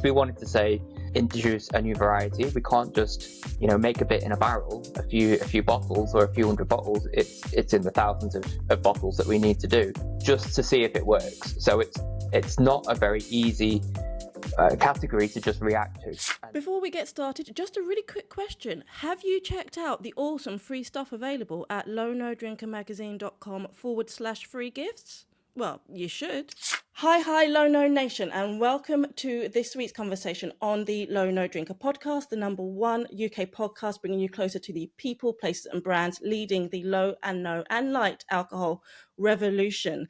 We wanted to say, introduce a new variety. We can't just, make a bit in a barrel, a few bottles or a few hundred bottles. It's in the thousands of bottles that we need to do just to see if it works. So it's not a very easy category to just react to. Before we get started, just a really quick question. Have you checked out the awesome free stuff available at lownodrinkermagazine.com/free gifts? Well, you should. Hi, Low No Nation, and welcome to this week's conversation on the Low No Drinker podcast, the number one UK podcast bringing you closer to the people, places and brands leading the low and no and light alcohol revolution.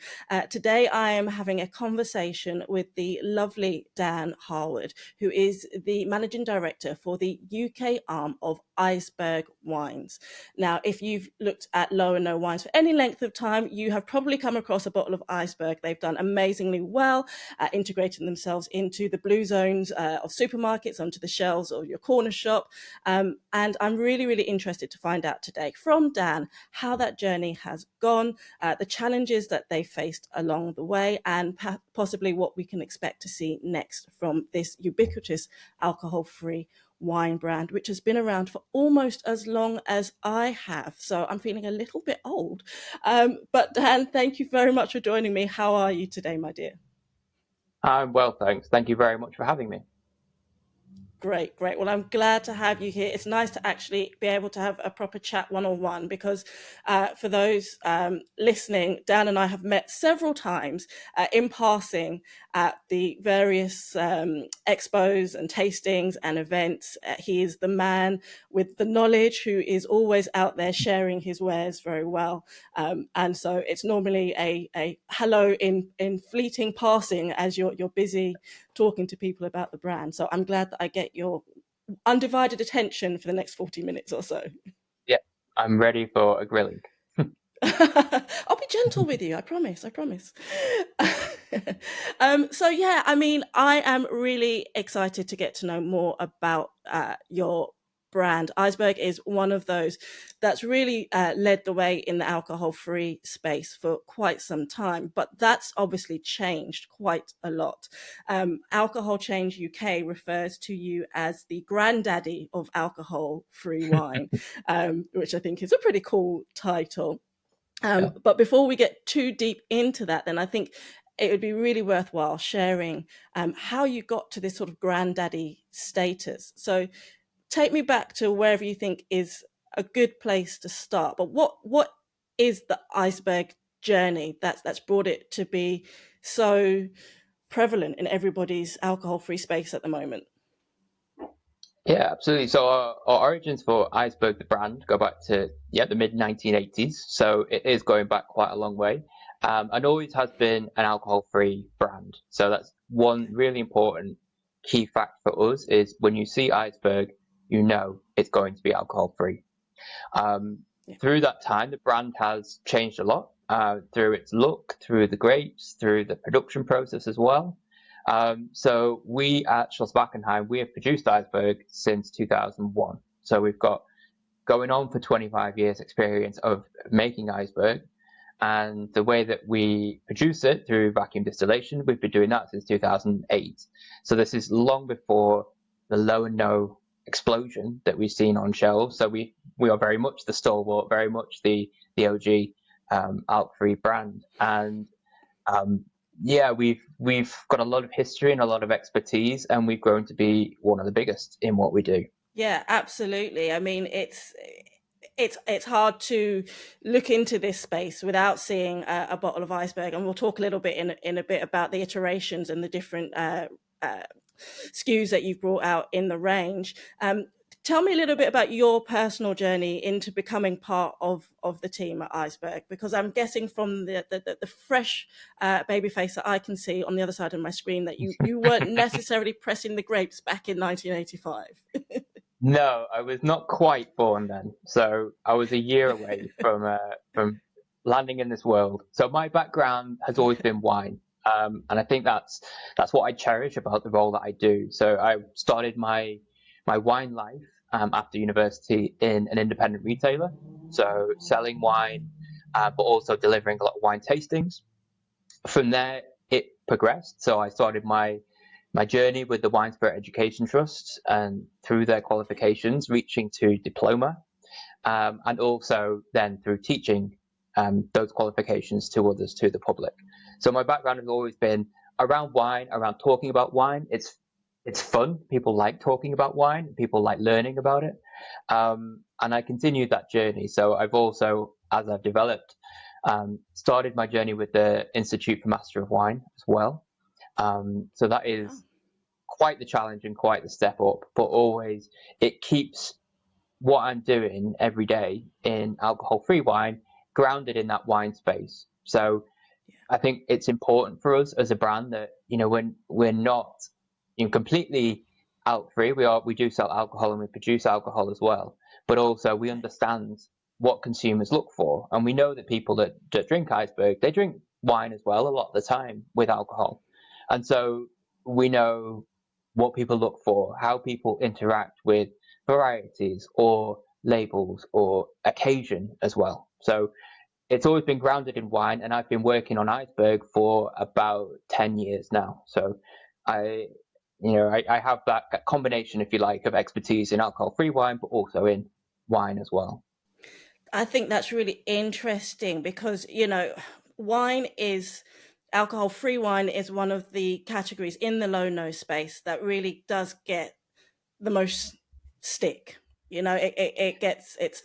Today, I am having a conversation with the lovely Dan Harwood, who is the Managing Director for the UK arm of Eisberg Wines. Now, if you've looked at Low and No Wines for any length of time, you have probably come across a bottle of Eisberg. They've done amazingly well, integrating themselves into the blue zones of supermarkets, onto the shelves of your corner shop. And I'm really, really interested to find out today from Dan how that journey has gone, the challenges that they faced along the way, and possibly what we can expect to see next from this ubiquitous alcohol-free wine brand, which has been around for almost as long as I have. So I'm feeling a little bit old. But Dan, thank you very much for joining me. How are you today, my dear? I'm well, thanks. Thank you very much for having me. Great. Well, I'm glad to have you here. It's nice to actually be able to have a proper chat one-on-one because for those listening, Dan and I have met several times in passing at the various expos and tastings and events. He is the man with the knowledge who is always out there sharing his wares very well. And so it's normally a hello in fleeting passing as you're busy talking to people about the brand. So I'm glad that I get your undivided attention for the next 40 minutes or so. Yeah, I'm ready for a grilling. I'll be gentle with you, I promise. So yeah, I mean, I am really excited to get to know more about your brand. Eisberg is one of those that's really led the way in the alcohol-free space for quite some time, but that's obviously changed quite a lot. Alcohol Change UK refers to you as the Grandaddy of alcohol-free wine, which I think is a pretty cool title. But before we get too deep into that, then I think it would be really worthwhile sharing how you got to this sort of Grandaddy status. So take me back to wherever you think is a good place to start. But what is the Eisberg journey that's brought it to be so prevalent in everybody's alcohol-free space at the moment? Yeah, absolutely. So our origins for Eisberg, the brand, go back to the mid-1980s. So it is going back quite a long way, and always has been an alcohol-free brand. So that's one really important key fact for us is when you see Eisberg, you know it's going to be alcohol-free. Through that time, the brand has changed a lot through its look, through the grapes, through the production process as well. So we at Schloss Backenheim, we have produced Eisberg since 2001. So we've got going on for 25 years experience of making Eisberg. And the way that we produce it through vacuum distillation, we've been doing that since 2008. So this is long before the low and no explosion that we've seen on shelves. So we are very much the stalwart, very much the OG alcohol-free brand. And we've got a lot of history and a lot of expertise, and we've grown to be one of the biggest in what we do. Yeah, absolutely. I mean, it's hard to look into this space without seeing a bottle of Eisberg, and we'll talk a little bit in a bit about the iterations and the different SKUs that you've brought out in the range. Tell me a little bit about your personal journey into becoming part of the team at Eisberg, because I'm guessing from the fresh baby face that I can see on the other side of my screen that you weren't necessarily pressing the grapes back in 1985. No, I was not quite born then. So I was a year away from landing in this world. So my background has always been wine. And I think that's what I cherish about the role that I do. So I started my wine life after university in an independent retailer, so selling wine, but also delivering a lot of wine tastings. From there, it progressed. So I started my my journey with the Wine Spirit Education Trust and through their qualifications, reaching to diploma, and also then through teaching those qualifications to others, to the public. So my background has always been around wine, around talking about wine. It's fun. People like talking about wine. People like learning about it. And I continued that journey. So I've also, as I've developed, started my journey with the Institute for Master of Wine as well. So that is quite the challenge and quite the step up, but always it keeps what I'm doing every day in alcohol-free wine grounded in that wine space. So I think it's important for us as a brand that, when we're not completely out free, we do sell alcohol and we produce alcohol as well, but also we understand what consumers look for. And we know that people that drink Eisberg, they drink wine as well a lot of the time with alcohol. And so we know what people look for, how people interact with varieties or labels or occasion as well. So it's always been grounded in wine, and I've been working on Eisberg for about 10 years now. So I have that combination, if you like, of expertise in alcohol-free wine, but also in wine as well. I think that's really interesting because, alcohol-free wine is one of the categories in the low-no space that really does get the most stick. It's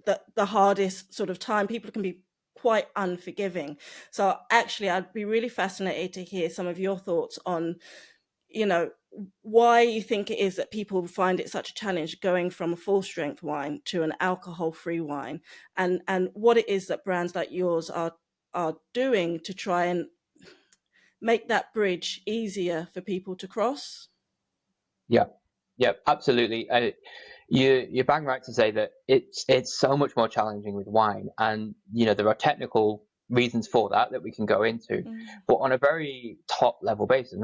the hardest sort of time. People can be quite unforgiving. So actually, I'd be really fascinated to hear some of your thoughts on, why you think it is that people find it such a challenge going from a full strength wine to an alcohol-free wine, and what it is that brands like yours are doing to try and make that bridge easier for people to cross. Yeah, absolutely. You're bang right to say that it's so much more challenging with wine, and there are technical reasons for that we can go into, but on a very top level basis,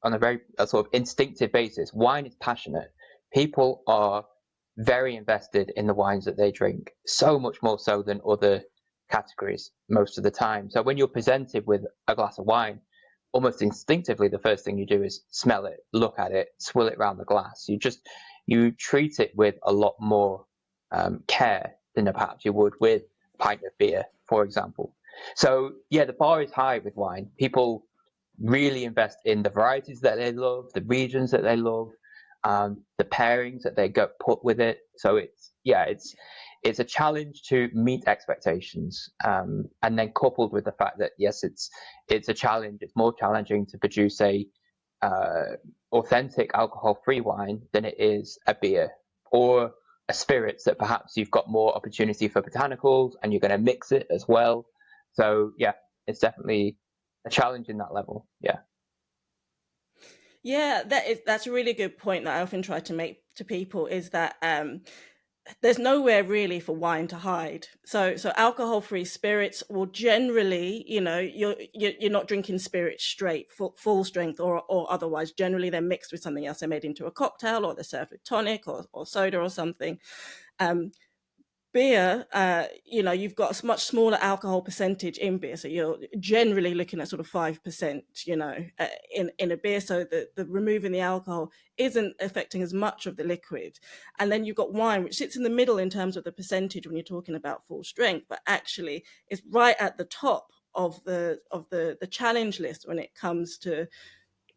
on a very sort of instinctive basis, wine is passionate. People are very invested in the wines that they drink, so much more so than other categories most of the time. So when you're presented with a glass of wine, almost instinctively, the first thing you do is smell it, look at it, swill it around the glass. You treat it with a lot more care than perhaps you would with a pint of beer, for example. So yeah, the bar is high with wine. People really invest in the varieties that they love, the regions that they love, the pairings that they put with it. So it's a challenge to meet expectations, and then coupled with the fact that yes, it's a challenge. It's more challenging to produce a authentic alcohol-free wine than it is a beer or a spirits that perhaps you've got more opportunity for botanicals and you're going to mix it as well. So yeah, it's definitely a challenge in that level. Yeah, that's a really good point that I often try to make to people, is that there's nowhere really for wine to hide. So alcohol-free spirits will generally, you're not drinking spirits straight, full strength or otherwise. Generally, they're mixed with something else. They're made into a cocktail, or they're served with tonic or soda or something. Beer, you've got a much smaller alcohol percentage in beer, so you're generally looking at sort of 5%, in a beer. So the removing the alcohol isn't affecting as much of the liquid. And then you've got wine, which sits in the middle in terms of the percentage when you're talking about full strength, but actually is right at the top of the challenge list when it comes to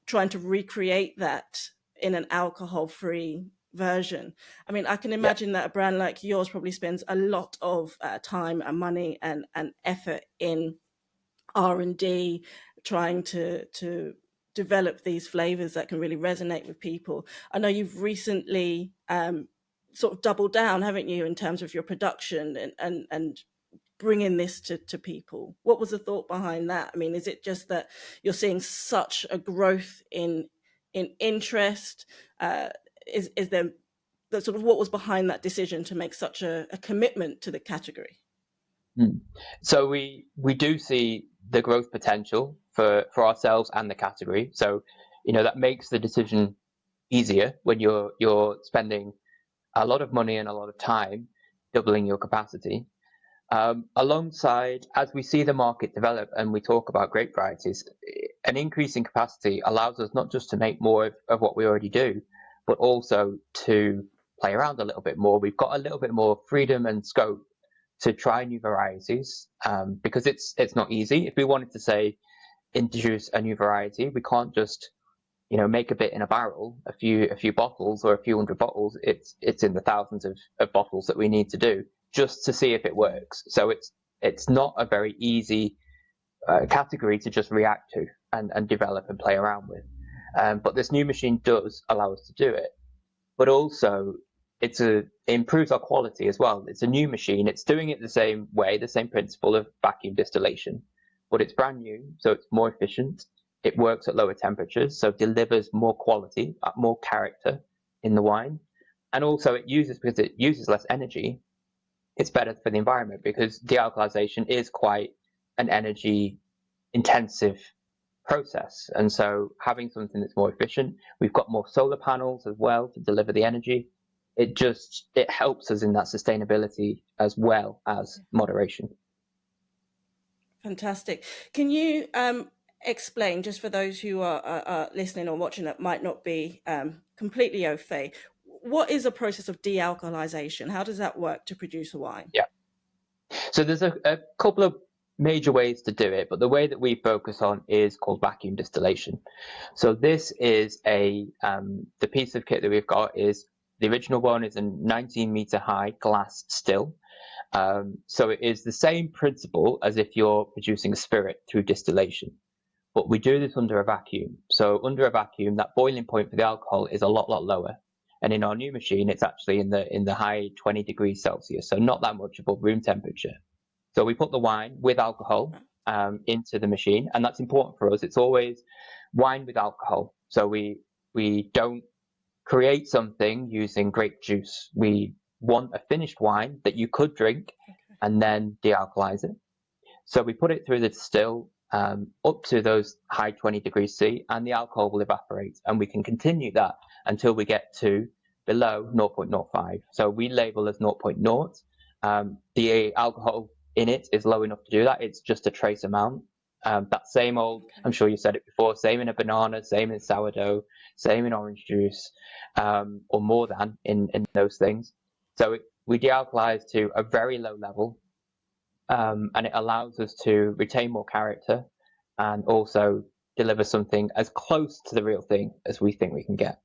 trying to recreate that in an alcohol-free version. I mean, I can imagine that a brand like yours probably spends a lot of time and money and effort in R&D, trying to develop these flavors that can really resonate with people. I know you've recently sort of doubled down, haven't you, in terms of your production and bringing this to people. What was the thought behind that? I mean, is it just that you're seeing such a growth in interest? Is there the sort of what was behind that decision to make such a commitment to the category? So we do see the growth potential for ourselves and the category. So that makes the decision easier when you're spending a lot of money and a lot of time doubling your capacity. Alongside, as we see the market develop and we talk about grape varieties, an increase in capacity allows us not just to make more of what we already do, but also to play around a little bit more. We've got a little bit more freedom and scope to try new varieties, because it's not easy. If we wanted to say introduce a new variety, we can't just make a bit in a barrel, a few bottles or a few hundred bottles. It's in the thousands of bottles that we need to do just to see if it works. So it's not a very easy category to just react to and develop and play around with. But this new machine does allow us to do it. But also it improves our quality as well. It's a new machine. It's doing it the same way, the same principle of vacuum distillation, but it's brand new, so it's more efficient. It works at lower temperatures, so delivers more quality, more character in the wine. And also because it uses less energy, it's better for the environment, because dealcoholization is quite an energy intensive process. And so having something that's more efficient, we've got more solar panels as well to deliver the energy. It helps us in that sustainability as well as moderation. Fantastic. Can you explain, just for those who are listening or watching that might not be completely au fait, what is a process of dealcoholization? How does that work to produce a wine? Yeah. So there's a couple of major ways to do it, but the way that we focus on is called vacuum distillation. So this is the piece of kit that we've got is the original one is a 19-meter high glass still. So it is the same principle as if you're producing a spirit through distillation, but we do this under a vacuum. So under a vacuum, that boiling point for the alcohol is a lot lower. And in our new machine, it's actually in the high 20 degrees Celsius, so not that much above room temperature. So we put the wine with alcohol into the machine, and that's important for us. It's always wine with alcohol. So we don't create something using grape juice. We want a finished wine that you could drink and then dealcoholize it. So we put it through the distill up to those high 20 degrees C, and the alcohol will evaporate, and we can continue that until we get to below 0.05. So we label as 0.0. The alcohol in it is low enough to do that. It's just a trace amount. That same old, I'm sure you said it before, same in a banana, same in sourdough, same in orange juice, or more than in those things. So we dealcoholize to a very low level, and it allows us to retain more character and also deliver something as close to the real thing as we think we can get.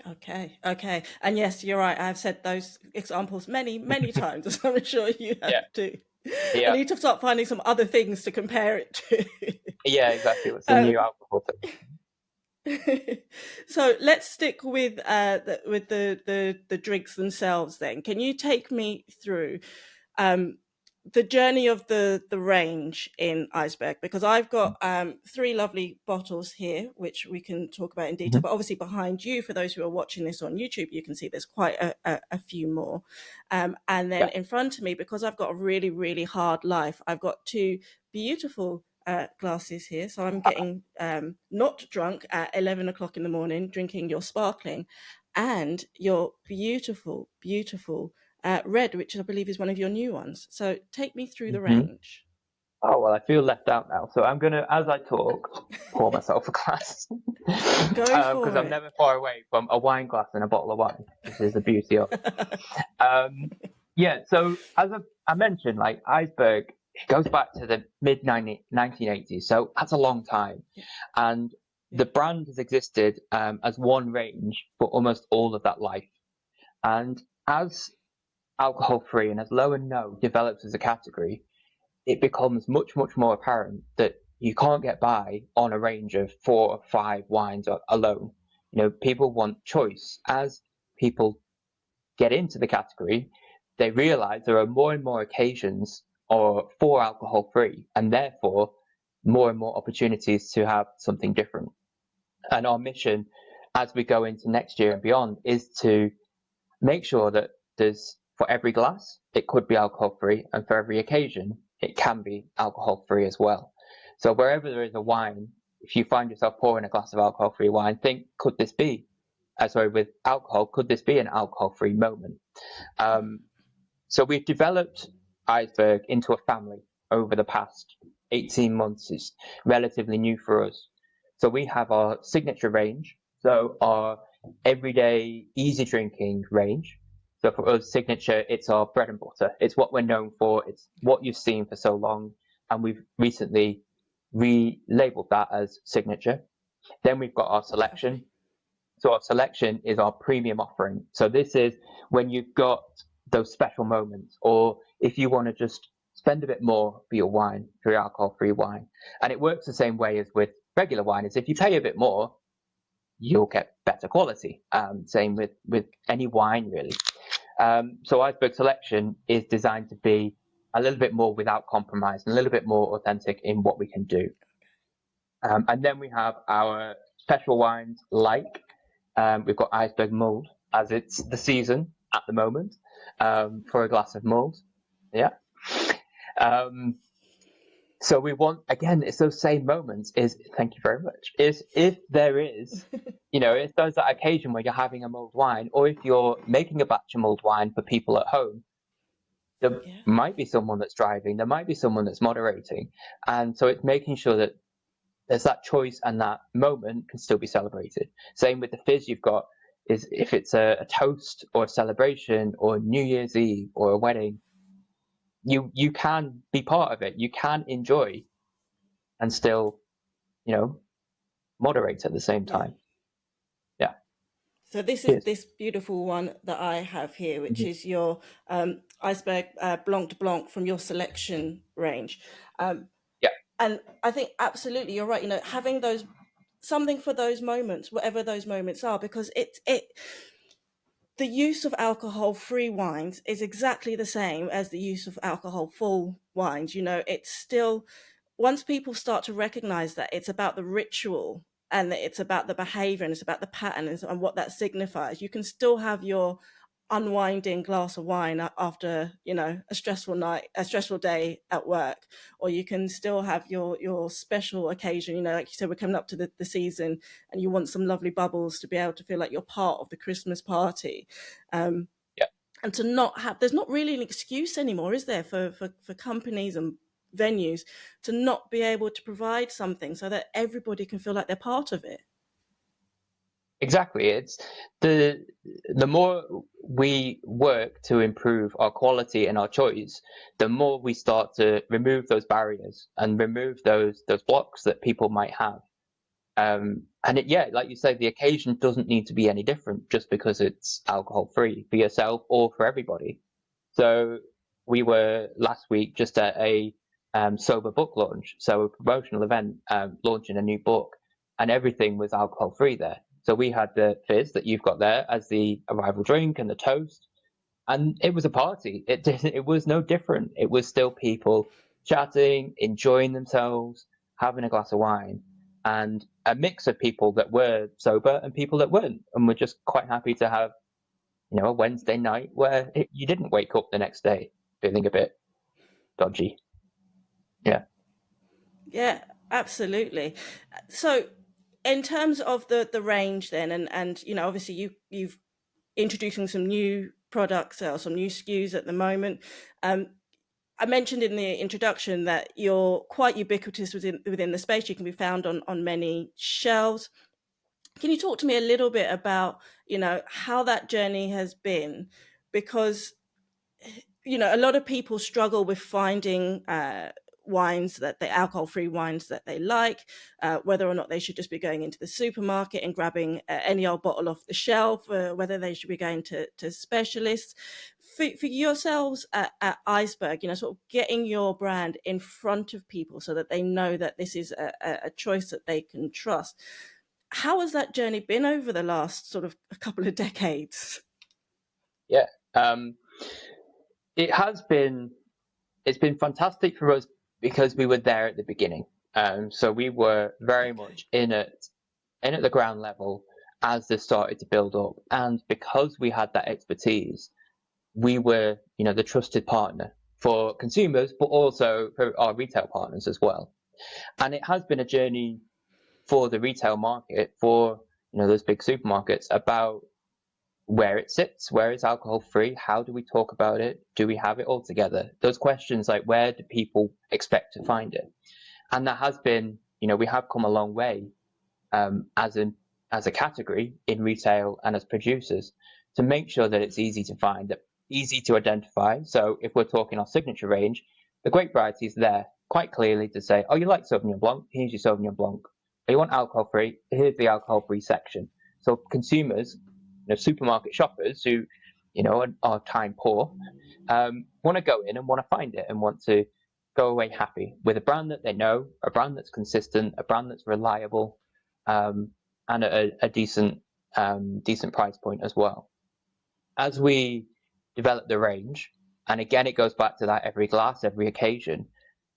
Okay. And yes, you're right. I've said those examples many times, as I'm sure you have too. Yeah. I need to start finding some other things to compare it to. Yeah, exactly. What's the new alcohol thing? So let's stick with the drinks themselves then. Can you take me through the journey of the range in Eisberg? Because I've got 3 lovely bottles here, which we can talk about in detail. But obviously behind you, for those who are watching this on YouTube, you can see there's quite a few more. And then in front of me, because I've got a really hard life, I've got 2 beautiful glasses here. So I'm getting not drunk at 11 o'clock in the morning, drinking your sparkling and your beautiful red, which I believe is one of your new ones. So take me through the range. Oh, well, I feel left out now. So I'm going to, as I talk, pour myself a glass. Go for it. Because I'm never far away from a wine glass and a bottle of wine. This is the beauty of it. Yeah, so as I mentioned, like Eisberg, it goes back to the mid-1980s. So that's a long time. And the brand has existed as one range for almost all of that life. And as alcohol-free and as low and no develops as a category, it becomes much more apparent that you can't get by on a range of 4 or 5 wines alone. People want choice. As people get into the category, they realize there are more and more occasions for alcohol-free, and therefore more and more opportunities to have something different. And our mission as we go into next year and beyond is to make sure that there's, for every glass, it could be alcohol-free, and for every occasion, it can be alcohol-free as well. So wherever there is a wine, if you find yourself pouring a glass of alcohol-free wine, think, could this be, with alcohol, could this be an alcohol-free moment? So we've developed Eisberg into a family over the past 18 months. It's relatively new for us. So we have our signature range, so our everyday easy drinking range. So for us, signature, it's our bread and butter. It's what we're known for. It's what you've seen for so long. And we've recently relabeled that as signature. Then we've got our selection. So our selection is our premium offering. So this is when you've got those special moments, or if you want to just spend a bit more for your wine, for your alcohol-free wine. And it works the same way as with regular wine. Is if you pay a bit more, you'll get better quality. Same with any wine, really. So Iceberg Selection is designed to be a little bit more without compromise, and a little bit more authentic in what we can do. And then we have our special wines, like we've got Iceberg Mulled, as it's the season at the moment, for a glass of mulled. Yeah. So we want, again, it's those same moments, thank you very much, is if there is, if there's that occasion where you're having a mulled wine, or if you're making a batch of mulled wine for people at home, there might be someone that's driving, there might be someone that's moderating. And so it's making sure that there's that choice and that moment can still be celebrated. Same with the fizz you've got, is if it's a toast or a celebration or New Year's Eve or a wedding, you can be part of it. You can enjoy and still, moderate at the same time. Yeah. So this is this beautiful one that I have here, which is your Iceberg Blanc de Blanc from your selection range. And I think absolutely you're right. Having something for those moments, whatever those moments are, because the use of alcohol-free wines is exactly the same as the use of alcohol-full wines. It's still, once people start to recognize that it's about the ritual and that it's about the behavior and it's about the pattern and what that signifies, you can still have your unwinding glass of wine after a stressful day at work, or you can still have your special occasion, like you said, we're coming up to the season and you want some lovely bubbles to be able to feel like you're part of the Christmas party. And to not have, there's not really an excuse anymore, is there, for companies and venues to not be able to provide something so that everybody can feel like they're part of it. Exactly. It's the more we work to improve our quality and our choice, the more we start to remove those barriers and remove those blocks that people might have. And like you say, the occasion doesn't need to be any different just because it's alcohol free for yourself or for everybody. So we were last week just at a sober book launch, so a promotional event, launching a new book, and everything was alcohol free there. So we had the fizz that you've got there as the arrival drink and the toast, and it was a party. It was no different. It was still people chatting, enjoying themselves, having a glass of wine, and a mix of people that were sober and people that weren't. And we're just quite happy to have, a Wednesday night where you didn't wake up the next day feeling a bit dodgy. Yeah. Yeah, absolutely. So in terms of the range then, and obviously you've introducing some new products or some new SKUs at the moment. I mentioned in the introduction that you're quite ubiquitous within the space. You can be found on many shelves. Can you talk to me a little bit about, how that journey has been? Because, a lot of people struggle with finding wines alcohol-free wines that they like, whether or not they should just be going into the supermarket and grabbing any old bottle off the shelf, whether they should be going to specialists. For yourselves at Eisberg, sort of getting your brand in front of people so that they know that this is a choice that they can trust. How has that journey been over the last sort of a couple of decades? Yeah, it's been fantastic for us because we were there at the beginning. So we were very much in at the ground level as this started to build up. And because we had that expertise, we were, the trusted partner for consumers, but also for our retail partners as well. And it has been a journey for the retail market, for, those big supermarkets, about where it sits, where it's alcohol free, how do we talk about it, do we have it all together? Those questions, like, where do people expect to find it? And that has been, we have come a long way as a category in retail and as producers to make sure that it's easy to find, that easy to identify. So if we're talking our signature range, the grape variety is there quite clearly to say, oh, you like Sauvignon Blanc? Here's your Sauvignon Blanc. Oh, you want alcohol free? Here's the alcohol free section. So consumers, supermarket shoppers who, are time poor, want to go in and want to find it and want to go away happy with a brand that they know, a brand that's consistent, a brand that's reliable, and a decent price point as well. As we develop the range, and again, it goes back to that every glass, every occasion,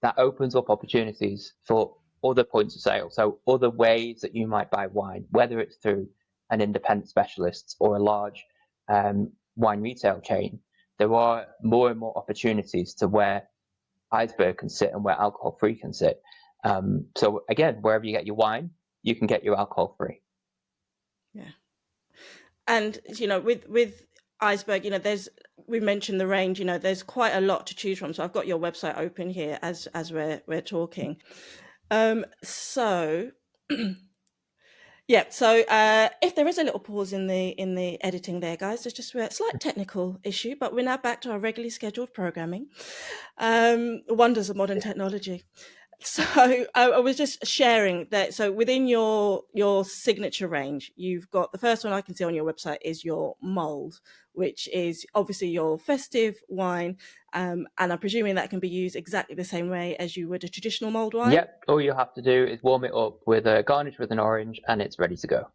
that opens up opportunities for other points of sale. So other ways that you might buy wine, whether it's through an independent specialist or a large wine retail chain, there are more and more opportunities to where Eisberg can sit and where alcohol free can sit. So again, wherever you get your wine, you can get your alcohol free. Yeah. And, with Eisberg, we mentioned the range, there's quite a lot to choose from. So I've got your website open here as we're talking. So yeah, so if there is a little pause in the editing there, guys, there's just a slight technical issue, but we're now back to our regularly scheduled programming. Wonders of modern technology. So I was just sharing that. So within your signature range, you've got the first one I can see on your website is your mold, which is obviously your festive wine. And I'm presuming that can be used exactly the same way as you would a traditional mulled wine. Yep. All you have to do is warm it up with a garnish with an orange and it's ready to go.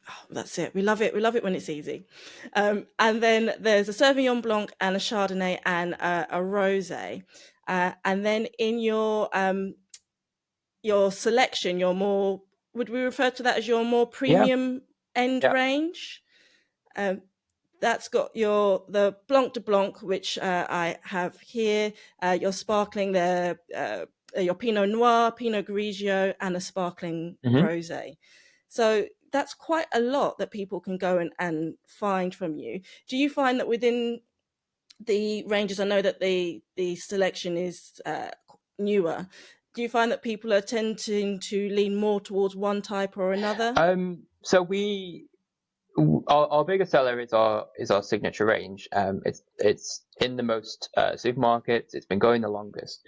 Oh, that's it. We love it. We love it when it's easy. And then there's a Sauvignon Blanc and a Chardonnay and a Rosé. And then in your selection, your more, would we refer to that as your more premium end range? That's got the Blanc de Blanc, which I have here, your sparkling, your Pinot Noir, Pinot Grigio, and a sparkling Rosé. So that's quite a lot that people can go and find from you. Do you find that within the ranges, I know that the selection is newer, do you find that people are tending to lean more towards one type or another? So our biggest seller is our signature range. It's in the most supermarkets. It's been going the longest.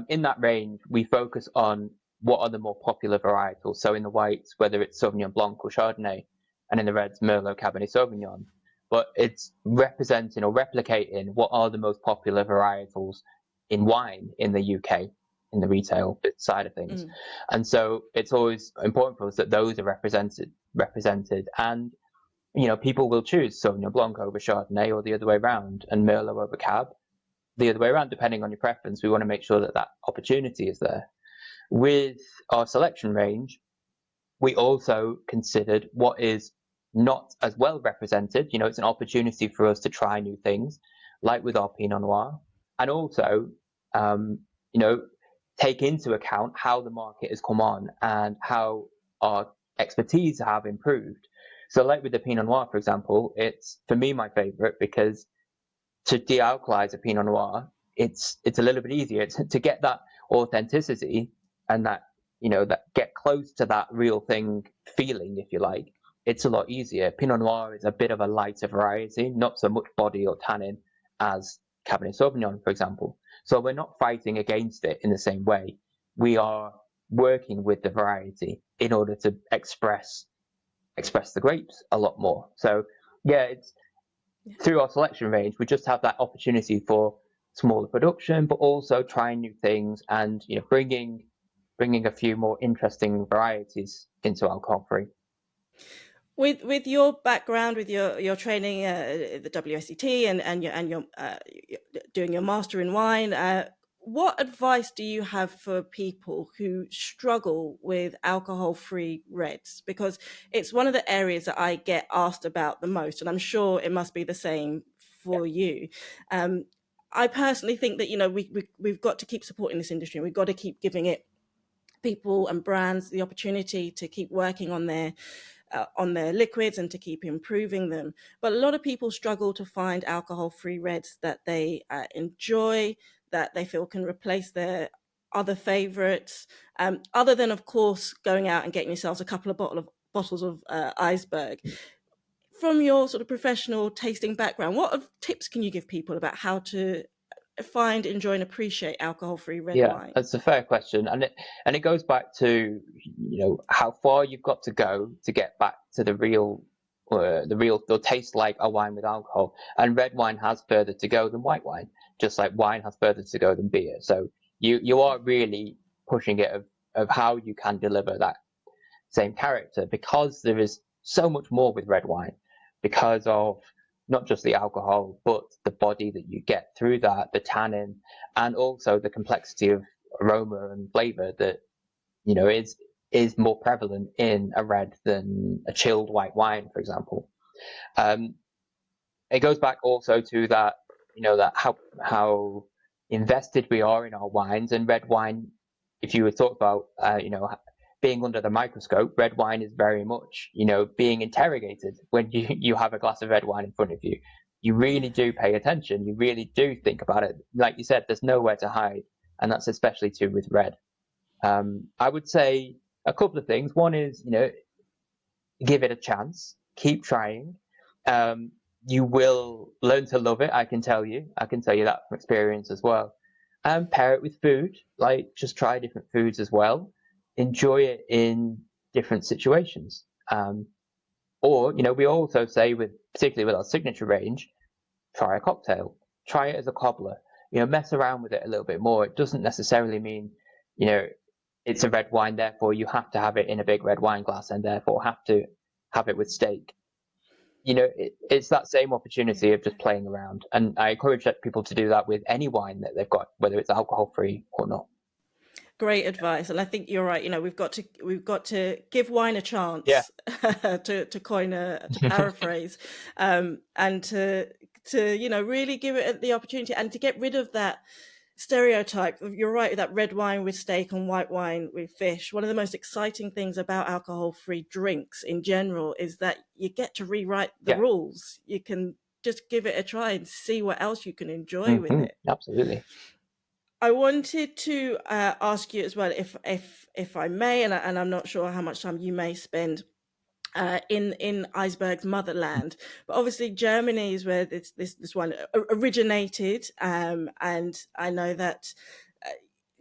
In that range, we focus on what are the more popular varietals. So in the whites, whether it's Sauvignon Blanc or Chardonnay, and in the reds, Merlot, Cabernet Sauvignon. But it's representing or replicating what are the most popular varietals in wine in the UK, in the retail side of things. And so it's always important for us that those are represented. And, people will choose Sauvignon Blanc over Chardonnay or the other way around, and Merlot over Cab, the other way around, depending on your preference. We want to make sure that opportunity is there. With our selection range, we also considered what is not as well represented. It's an opportunity for us to try new things, like with our Pinot Noir, and also, take into account how the market has come on and how our expertise have improved. So like with the Pinot Noir, for example, it's, for me, my favorite, because to de-alkalize a Pinot Noir, it's a little bit easier. It's to get that authenticity and that, that get close to that real thing feeling, if you like. It's a lot easier. Pinot Noir is a bit of a lighter variety, not so much body or tannin as Cabernet Sauvignon, for example. So we're not fighting against it in the same way. We are working with the variety in order to express the grapes a lot more. So it's through our selection range, we just have that opportunity for smaller production, but also trying new things and bringing a few more interesting varieties into alcohol free. With your background, with your training, the WSET, and your doing your master in wine, what advice do you have for people who struggle with alcohol-free reds? Because it's one of the areas that I get asked about the most, and I'm sure it must be the same for you. I personally think that we've got to keep supporting this industry. We've got to keep giving it people and brands the opportunity to keep working on their liquids and to keep improving them. But a lot of people struggle to find alcohol-free reds that they enjoy, that they feel can replace their other favorites, other than, of course, going out and getting yourselves a couple of bottles of Eisberg? From your sort of professional tasting background, what tips can you give people about how to find, enjoy, and appreciate alcohol-free red Yeah, wine? that's a fair question, and it goes back to how far you've got to go to get back to they'll taste like a wine with alcohol. And red wine has further to go than white wine, just like wine has further to go than beer. So you are really pushing it of how you can deliver that same character, because there is so much more with red wine, because of not just the alcohol, but the body that you get through that, the tannin, and also the complexity of aroma and flavor that is more prevalent in a red than a chilled white wine, for example. It goes back also to that, that how invested we are in our wines. And red wine, if you were talk about, being under the microscope, red wine is very much, being interrogated when you have a glass of red wine in front of you. You really do pay attention. You really do think about it. Like you said, there's nowhere to hide. And that's especially true with red. I would say a couple of things. One is, give it a chance, keep trying. You will learn to love it. I can tell you that from experience as well. Pair it with food, like just try different foods as well. Enjoy it in different situations. Or, we also say, particularly with our signature range, try a cocktail, try it as a cobbler, mess around with it a little bit more. It doesn't necessarily mean, it's a red wine, therefore you have to have it in a big red wine glass and therefore have to have it with steak. It's that same opportunity of just playing around. And I encourage people to do that with any wine that they've got, whether it's alcohol free or not. Great advice, and I think you're right. We've got to give wine a Yeah. chance, to paraphrase, and to really give it the opportunity, and to get rid of that stereotype. You're right, that red wine with steak and white wine with fish. One of the most exciting things about alcohol-free drinks in general is that you get to rewrite the rules. You can just give it a try and see what else you can enjoy with it. Absolutely. I wanted to ask you as well, if I may, and I'm not sure how much time you may spend in Eisberg's motherland, but obviously Germany is where this one originated, and I know that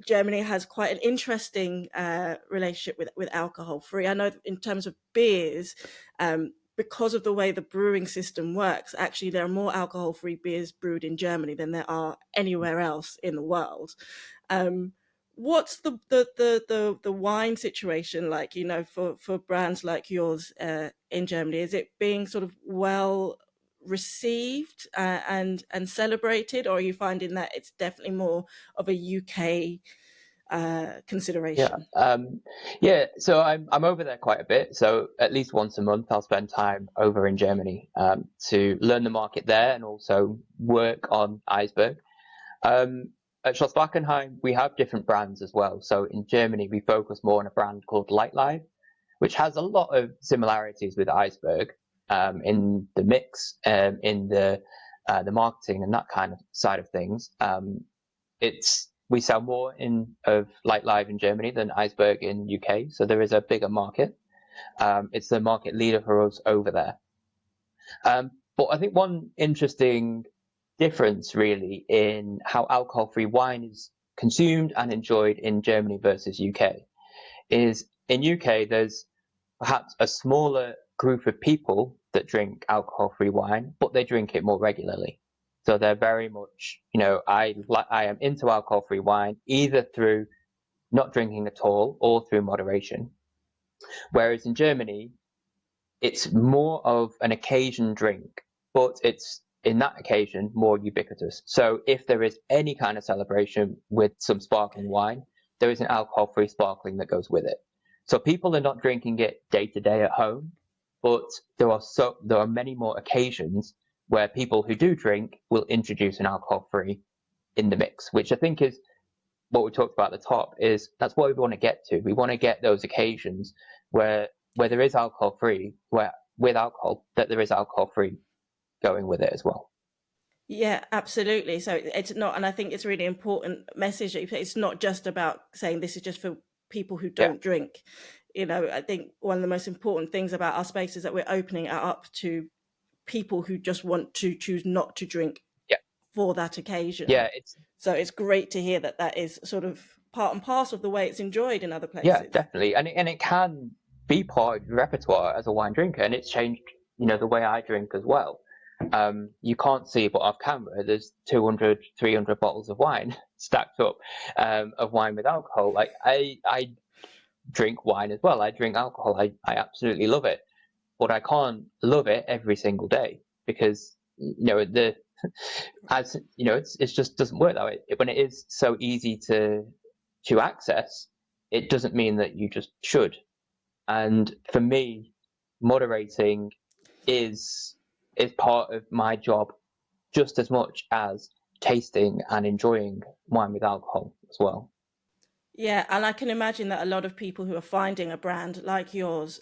Germany has quite an interesting relationship with alcohol free. I know in terms of beers, because of the way the brewing system works, actually there are more alcohol-free beers brewed in Germany than there are anywhere else in the world. What's the wine situation like, for brands like yours in Germany? Is it being sort of well received and celebrated, or are you finding that it's definitely more of a UK consideration? So I'm over there quite a bit. So at least once a month I'll spend time over in Germany to learn the market there and also work on Eisberg. At Schloss Wachenheim we have different brands as well. So in Germany we focus more on a brand called Lightlife, which has a lot of similarities with Eisberg in the mix, in the marketing and that kind of side of things. We sell more of Lightlife in Germany than Eisberg in UK, so there is a bigger market. It's the market leader for us over there. But I think one interesting difference really in how alcohol-free wine is consumed and enjoyed in Germany versus UK is in UK there's perhaps a smaller group of people that drink alcohol-free wine, but they drink it more regularly. So they're very much, I am into alcohol-free wine either through not drinking at all or through moderation. Whereas in Germany, it's more of an occasion drink, but it's in that occasion more ubiquitous. So if there is any kind of celebration with some sparkling wine, there is an alcohol-free sparkling that goes with it. So people are not drinking it day to day at home, but there are many more occasions where people who do drink will introduce an alcohol-free in the mix, which I think is what we talked about at the top. That's what we want to get to. We want to get those occasions where there is alcohol-free, where with alcohol, that there is alcohol-free going with it as well. Yeah, absolutely. So it's not, and I think it's a really important message. It's not just about saying this is just for people who Yeah, don't drink. I think one of the most important things about our space is that we're opening it up to people who just want to choose not to drink yeah, for that occasion. yeah. It's So it's great to hear that that is sort of part and parcel of the way it's enjoyed in other Yeah, places. definitely, and it can be part of your repertoire as a wine drinker, and it's changed, the way I drink as well. You can't see, but off camera, there's 200, 300 bottles of wine stacked up, of wine with alcohol. Like I drink wine as well. I drink alcohol. I absolutely love it, but I can't love it every single day because the as it just doesn't work that way. When it is so easy to access, it doesn't mean that you just should. And for me, moderating is is part of my job just as much as tasting and enjoying wine with alcohol as well. Yeah, and I can imagine that a lot of people who are finding a brand like yours,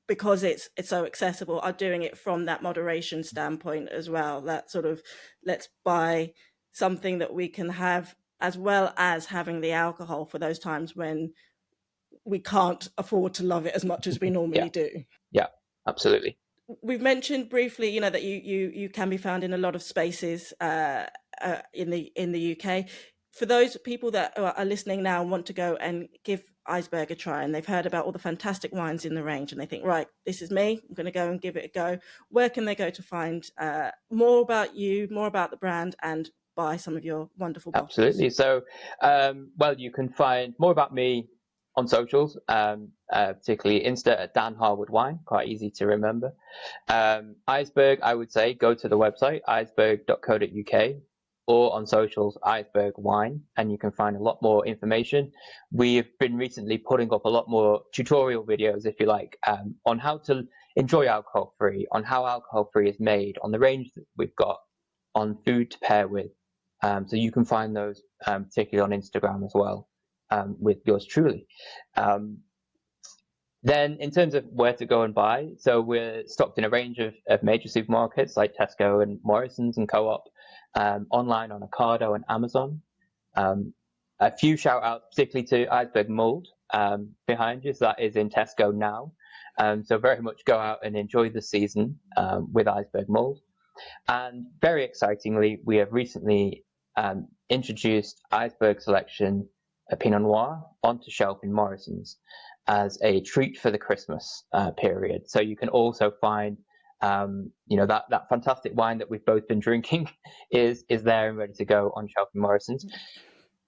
because it's so accessible, are doing it from that moderation standpoint as well. That sort of, let's buy something that we can have as well as having the alcohol for those times when we can't afford to love it as much as we Yeah, normally do. yeah, absolutely. We've mentioned briefly, that you can be found in a lot of spaces in the UK. For those people that are listening now and want to go and give Eisberg a try, and they've heard about all the fantastic wines in the range, and they think, right, this is me, I'm going to go and give it a go. Where can they go to find more about you, more about the brand, and buy some of your wonderful bottles? Absolutely. So, well, you can find more about me on socials, particularly Insta at Dan Harwood Wine, quite easy to remember. Eisberg, I would say, go to the website, eisberg.co.uk, or on socials, Eisberg Wine, and you can find a lot more information. We've been recently putting up a lot more tutorial videos, if you like, on how to enjoy alcohol free, on how alcohol free is made, on the range that we've got, on food to pair with. So you can find those, particularly on Instagram as well, with yours truly. Then in terms of where to go and buy, so we're stocked in a range of major supermarkets like Tesco and Morrison's and Co-op, online on Ocado and Amazon. A few shout outs, particularly to Eisberg Mold, behind you. So that is in Tesco now. So very much go out and enjoy the season, with Eisberg Mold. And very excitingly, we have recently introduced Eisberg Selection Pinot Noir onto shelf in Morrison's as a treat for the Christmas period. So you can also find, that fantastic wine that we've both been drinking is there and ready to go on shelf in Morrison's.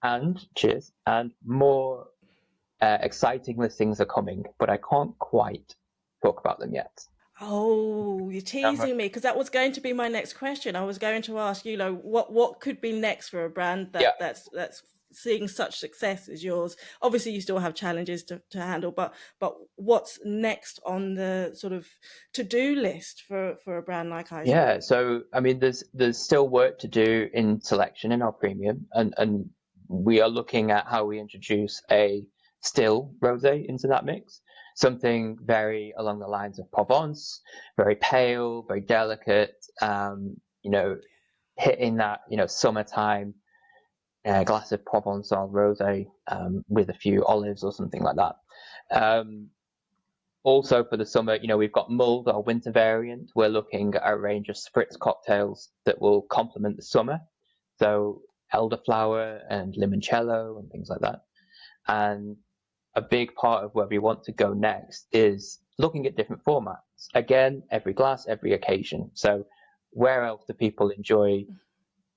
And cheers, and more exciting listings are coming, but I can't quite talk about them yet. Oh, you're teasing me, because that was going to be my next question. I was going to ask you, what could be next for a brand Yeah. that's seeing such success as yours. Obviously, you still have challenges to handle, but what's next on the sort of to-do list for a brand like Eisberg? Yeah, so I mean, there's still work to do in selection in our premium, and we are looking at how we introduce a still rosé into that mix, something very along the lines of Provence, very pale, very delicate, hitting that summertime glass of Provençal rosé, with a few olives or something like that. Also for the summer, we've got mulled, our winter variant. We're looking at a range of spritz cocktails that will complement the summer. So elderflower and limoncello and things like that. And a big part of where we want to go next is looking at different formats. Again, every glass, every occasion. So where else do people enjoy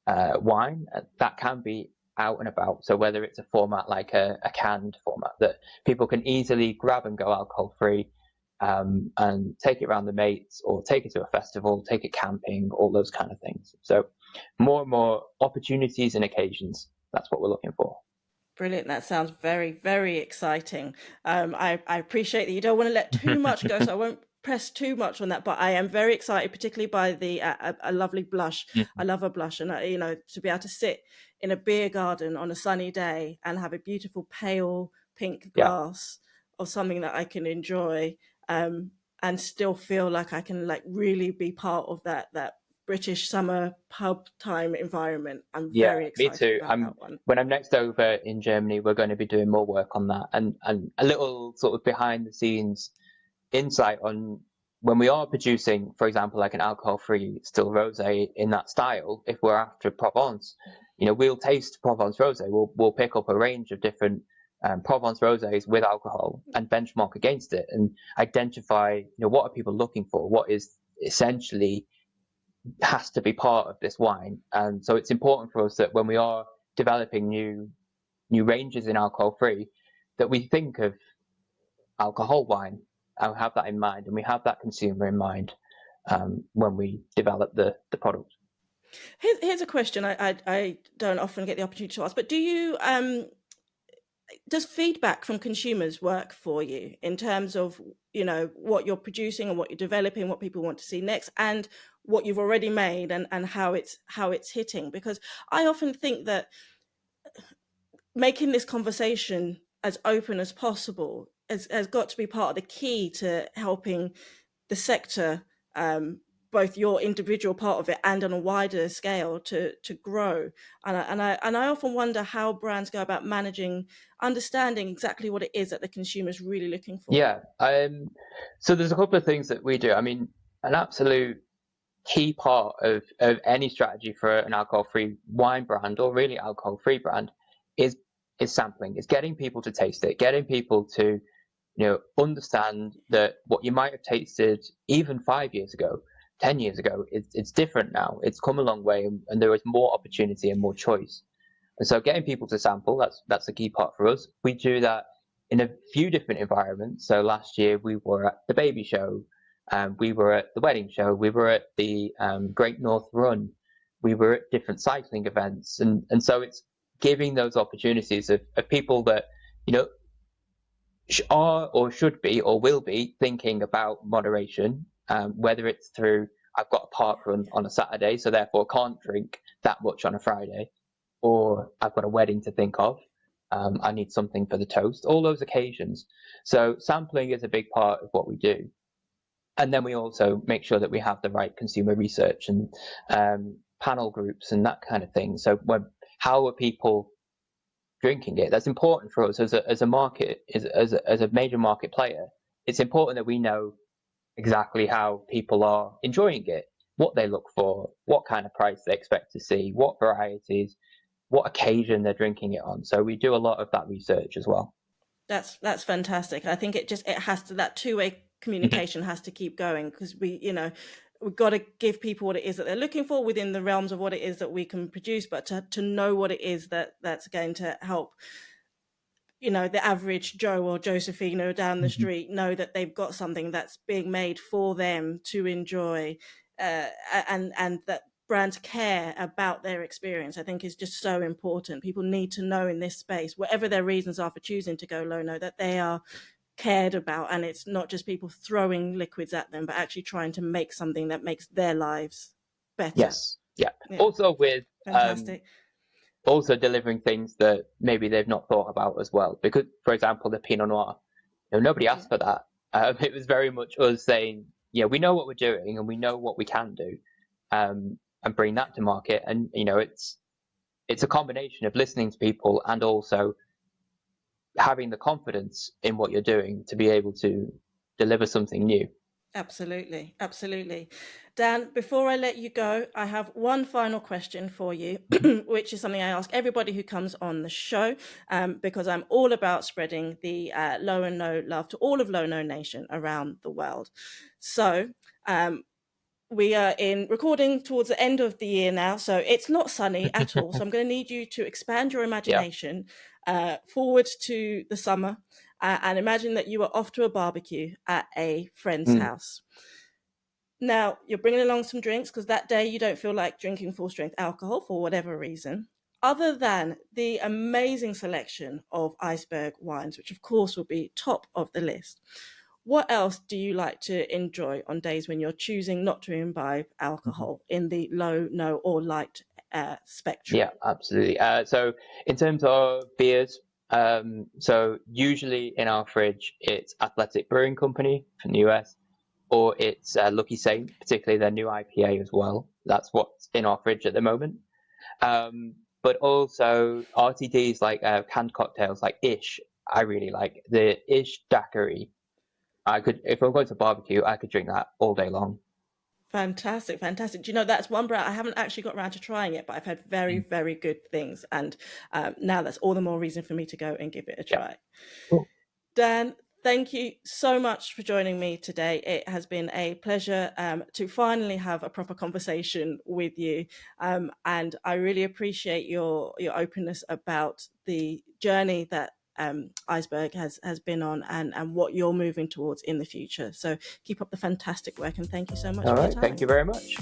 wine? That can be out and about. So whether it's a format like a canned format that people can easily grab and go alcohol free, and take it around the mates, or take it to a festival, take it camping, all those kind of things. So more and more opportunities and occasions. That's what we're looking for. Brilliant. That sounds very, very exciting. I appreciate that you don't want to let too much go, so I won't press too much on that. But I am very excited, particularly by the a lovely blush. I love a blush, and to be able to sit in a beer garden on a sunny day and have a beautiful pale pink Yeah. glass of something that I can enjoy, and still feel like I can really be part of that British summer pub time environment. I'm Yeah, very me excited too. about that one. When I'm next over in Germany, we're going to be doing more work on that, and a little sort of behind the scenes insight on when we are producing, for example, like an alcohol-free still rosé in that style. If we're after Provence, we'll taste Provence rosé. We'll pick up a range of different Provence rosés with alcohol and benchmark against it and identify, what are people looking for? What is essentially has to be part of this wine. And so it's important for us that when we are developing new ranges in alcohol free, that we think of alcohol wine and have that in mind, and we have that consumer in mind when we develop the product. Here's a question I don't often get the opportunity to ask, but do you does feedback from consumers work for you in terms of what you're producing and what you're developing, what people want to see next, and what you've already made and how it's hitting? Because I often think that making this conversation as open as possible has got to be part of the key to helping the sector, both your individual part of it and on a wider scale, to grow. And I often wonder how brands go about understanding exactly what it is that the consumer is really looking for. Yeah. So there's a couple of things that we do. I mean, an absolute key part of any strategy for an alcohol-free wine brand, or really alcohol-free brand, is sampling. It's getting people to taste it, getting people to understand that what you might have tasted even 5 years ago, 10 years ago, it's different now. It's come a long way, and there is more opportunity and more choice. And so getting people to sample, that's a key part for us. We do that in a few different environments. So last year we were at the baby show, we were at the wedding show, we were at the Great North Run, we were at different cycling events. And so it's giving those opportunities of people that, are or should be or will be thinking about moderation, whether it's through, I've got a park run on a Saturday, so therefore can't drink that much on a Friday, or I've got a wedding to think of, I need something for the toast, all those occasions. So sampling is a big part of what we do. And then we also make sure that we have the right consumer research and panel groups and that kind of thing. So how are people drinking it? That's important for us as a market, as a major market player. It's important that we know exactly how people are enjoying it, what they look for, what kind of price they expect to see, what varieties, what occasion they're drinking it on. So we do a lot of that research as well. That's fantastic. I think it has to, that two-way communication has to keep going, because we've got to give people what it is that they're looking for within the realms of what it is that we can produce, but to know what it is that's going to help the average Joe or Josephina down the street know that they've got something that's being made for them to enjoy, and that brands care about their experience, I think, is just so important. People need to know in this space, whatever their reasons are for choosing to go low-no, that they are cared about, and it's not just people throwing liquids at them, but actually trying to make something that makes their lives better. Yes. Yeah. Also with fantastic. Also delivering things that maybe they've not thought about as well. Because, for example, the Pinot Noir, nobody asked for that. It was very much us saying, we know what we're doing and we know what we can do, and bring that to market. And it's a combination of listening to people and also having the confidence in what you're doing to be able to deliver something new. Absolutely. Dan, before I let you go, I have one final question for you, which is something I ask everybody who comes on the show, because I'm all about spreading the low and no love to all of Low No Nation around the world. So we are recording towards the end of the year now, so it's not sunny at all. So I'm going to need you to expand your imagination forward to the summer, and imagine that you are off to a barbecue at a friend's house. Now, you're bringing along some drinks because that day you don't feel like drinking full-strength alcohol for whatever reason. Other than the amazing selection of Eisberg wines, which of course will be top of the list, what else do you like to enjoy on days when you're choosing not to imbibe alcohol in the low, no, or light spectrum? Yeah, absolutely. So in terms of beers, so usually in our fridge, it's Athletic Brewing Company from the US. or it's Lucky Saint, particularly their new IPA as well. That's what's in our fridge at the moment. But also RTDs like canned cocktails like Ish. I really like the Ish daiquiri. I could, if I'm going to barbecue, I could drink that all day long. Fantastic, fantastic. Do you know, that's one brand I haven't actually got around to trying it, but I've had very, very good things. And now that's all the more reason for me to go and give it a Yeah. try. Cool. Dan, thank you so much for joining me today. It has been a pleasure to finally have a proper conversation with you. And I really appreciate your openness about the journey that Eisberg has been on and what you're moving towards in the future. So keep up the fantastic work and thank you so much All for your right. time. Thank you very much.